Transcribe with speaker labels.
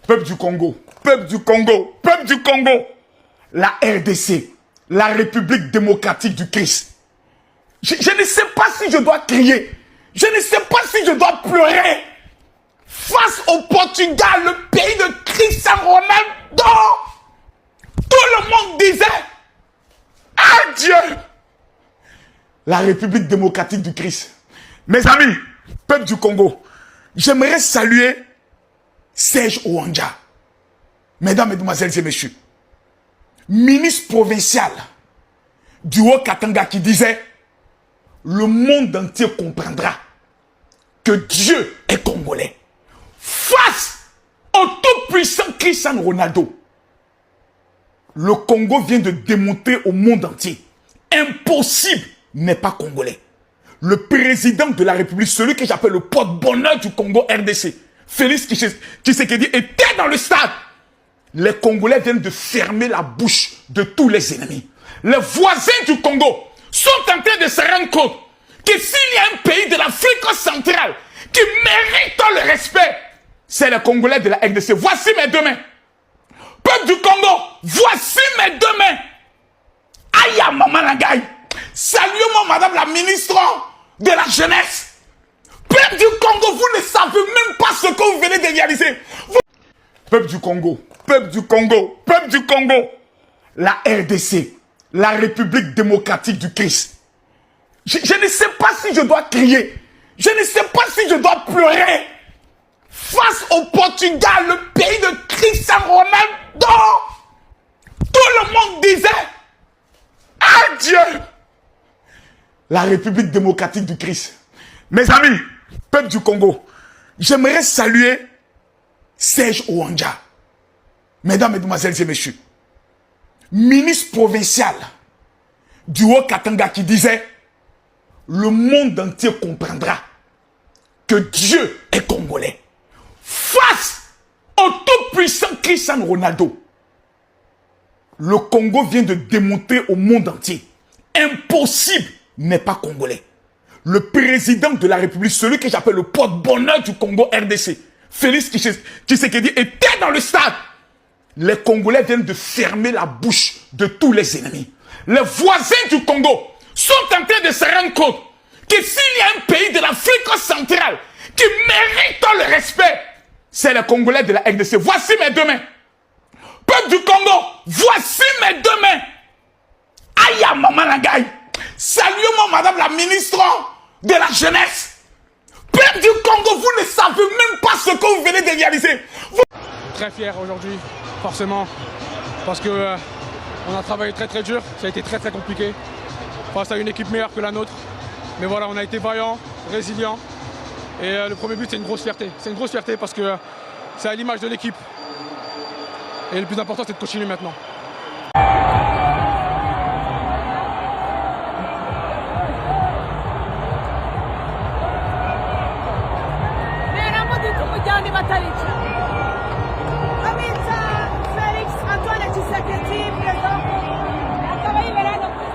Speaker 1: Peuple du Congo, peuple du Congo, peuple du Congo, la RDC, la République démocratique du Christ. Je ne sais pas si je dois crier, je ne sais pas si je dois pleurer face au Portugal, le pays de Cristiano Ronaldo. Tout le monde disait, adieu, la République démocratique du Christ. Mes amis, peuple du Congo, j'aimerais saluer Serge Ouanja. Mesdames, Mesdemoiselles et Messieurs, ministre provincial du Haut-Katanga qui disait le monde entier comprendra que Dieu est congolais. Face au tout-puissant Cristiano Ronaldo, le Congo vient de démontrer au monde entier. Impossible n'est pas congolais. Le président de la République, celui que j'appelle le porte-bonheur du Congo RDC, Félix Tshisekedi, était dans le stade. Les Congolais viennent de fermer la bouche de tous les ennemis. Les voisins du Congo sont en train de se rendre compte que s'il y a un pays de l'Afrique centrale qui mérite le respect, c'est les Congolais de la RDC. Voici mes deux mains. Peuple du Congo, voici mes deux mains. Aïe, maman Langaï. Saluez-moi, madame la ministre de la Jeunesse. Peuple du Congo, vous ne savez même pas ce que vous venez de réaliser. Peuple du Congo, peuple du Congo, peuple du Congo, la RDC, la République démocratique du Christ. Je ne sais pas si je dois crier, je ne sais pas si je dois pleurer face au Portugal, le pays de Cristiano Ronaldo. Tout le monde disait adieu, la République démocratique du Christ. Mes amis, peuple du Congo, j'aimerais saluer Serge Ouanja. Mesdames, Mesdemoiselles et Messieurs, ministre provincial du Haut-Katanga qui disait le monde entier comprendra que Dieu est congolais. Face au tout-puissant Cristiano Ronaldo, le Congo vient de démontrer au monde entier. Impossible n'est pas congolais. Le président de la République, celui que j'appelle le porte-bonheur du Congo RDC, Félix Tshisekedi, était dans le stade. Les Congolais viennent de fermer la bouche de tous les ennemis. Les voisins du Congo sont en train de se rendre compte que s'il y a un pays de l'Afrique centrale qui mérite le respect, c'est les Congolais de la RDC. Voici mes deux mains. Peuple du Congo, voici mes deux mains. Aïe, maman Langaï. Saluez-moi, madame la ministre de la Jeunesse. Peuple du Congo, vous ne savez même pas ce que vous venez de réaliser.
Speaker 2: Très fier aujourd'hui, forcément, parce que on a travaillé très dur, ça a été très compliqué, face à une équipe meilleure que la nôtre. Mais voilà, on a été vaillants, résilients, et le premier but c'est une grosse fierté. C'est une grosse fierté parce que c'est à l'image de l'équipe. Et le plus important c'est de continuer maintenant.
Speaker 3: Ronaldo, Ronaldo,